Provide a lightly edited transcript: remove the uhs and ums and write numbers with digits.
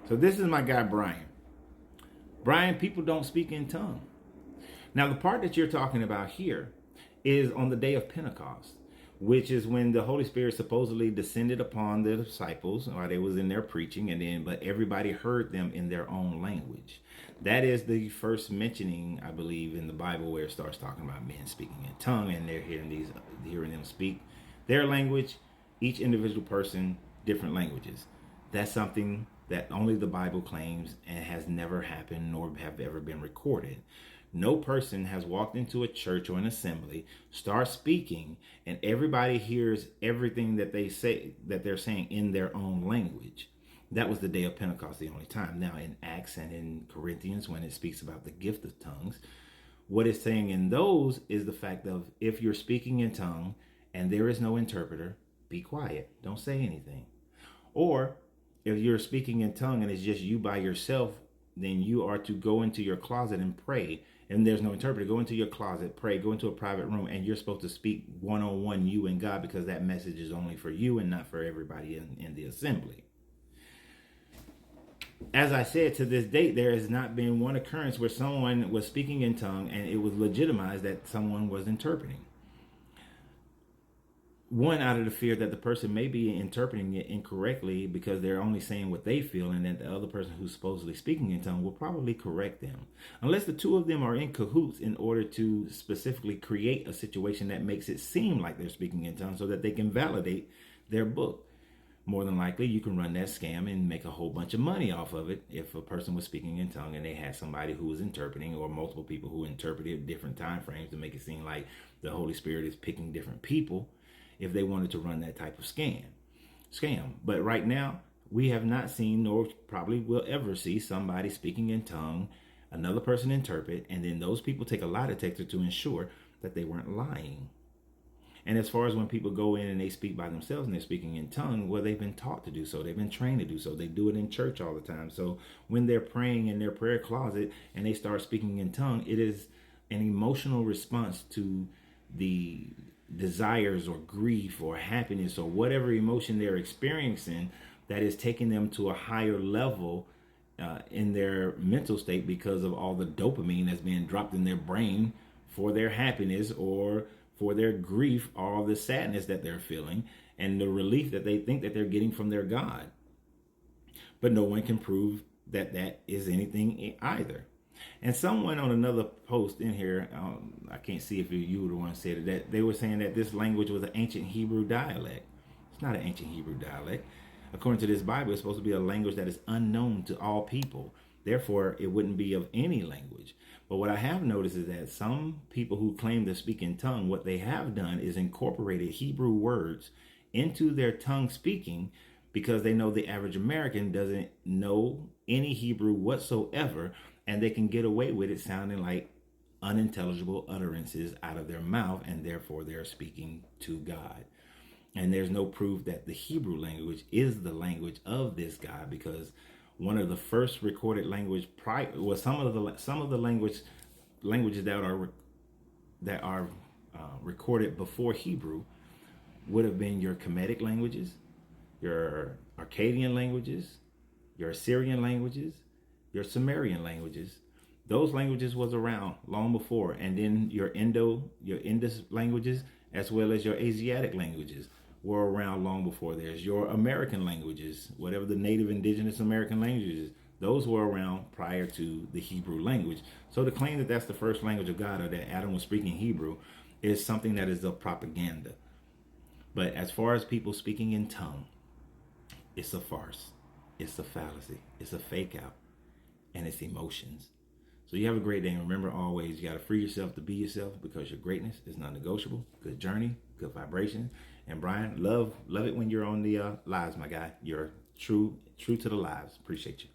So this is my guy, Brian. Brian, people don't speak in tongue. Now, the part that you're talking about here is on the day of Pentecost, which is when the Holy Spirit supposedly descended upon the disciples while they was in there preaching, but everybody heard them in their own language. That is the first mentioning, I believe, in the Bible where it starts talking about men speaking in tongue, and they're hearing them speak their language, each individual person, different languages. That's something that only the Bible claims and has never happened nor have ever been recorded. No person has walked into a church or an assembly, starts speaking, and everybody hears everything that they're saying in their own language. That was the day of Pentecost, the only time. Now in Acts and in Corinthians, when it speaks about the gift of tongues, what it's saying in those is the fact of if you're speaking in tongue and there is no interpreter, be quiet. Don't say anything. Or if you're speaking in tongue and it's just you by yourself, then you are to go into your closet and pray. And there's no interpreter. Go into your closet, pray, go into a private room, and you're supposed to speak one-on-one, you and God, because that message is only for you and not for everybody in the assembly. As I said, to this date, there has not been one occurrence where someone was speaking in tongue and it was legitimized that someone was interpreting. One, out of the fear that the person may be interpreting it incorrectly because they're only saying what they feel, and that the other person who's supposedly speaking in tongue will probably correct them. Unless the two of them are in cahoots in order to specifically create a situation that makes it seem like they're speaking in tongue so that they can validate their book. More than likely, you can run that scam and make a whole bunch of money off of it if a person was speaking in tongue and they had somebody who was interpreting, or multiple people who interpreted different time frames to make it seem like the Holy Spirit is picking different people, if they wanted to run that type of scam. But right now, we have not seen, nor probably will ever see, somebody speaking in tongue, another person interpret, and then those people take a lie detector to ensure that they weren't lying. And as far as when people go in and they speak by themselves and they're speaking in tongue, well, they've been taught to do so. They've been trained to do so. They do it in church all the time. So when they're praying in their prayer closet and they start speaking in tongue, it is an emotional response to the desires or grief or happiness or whatever emotion they're experiencing that is taking them to a higher level in their mental state because of all the dopamine that's being dropped in their brain for their happiness or for their grief, all the sadness that they're feeling and the relief that they think that they're getting from their God. But no one can prove that that is anything either. And someone on another post in here, I can't see if you were the one who said it, that they were saying that this language was an ancient Hebrew dialect. It's not an ancient Hebrew dialect. According to this Bible, it's supposed to be a language that is unknown to all people. Therefore, it wouldn't be of any language. But what I have noticed is that some people who claim to speak in tongue, what they have done is incorporated Hebrew words into their tongue speaking because they know the average American doesn't know any Hebrew whatsoever, and they can get away with it sounding like unintelligible utterances out of their mouth, and therefore they're speaking to God. And there's no proof that the Hebrew language is the language of this God, because one of the first recorded language was some of the languages that are recorded before Hebrew would have been your Kemetic languages, your Akkadian languages, your Assyrian languages, your Sumerian languages. Those languages was around long before, and then your Indus languages, as well as your Asiatic languages, were around long before theirs. Your American languages, whatever the native indigenous American languages, those were around prior to the Hebrew language. So to claim that that's the first language of God, or that Adam was speaking Hebrew, is something that is a propaganda. But as far as people speaking in tongue, it's a farce. It's a fallacy. It's a fake out. And it's emotions. So you have a great day. And remember always, you got to free yourself to be yourself, because your greatness is non-negotiable. Good journey, good vibration. And Brian, love it when you're on the lives, my guy. You're true to the lives. Appreciate you.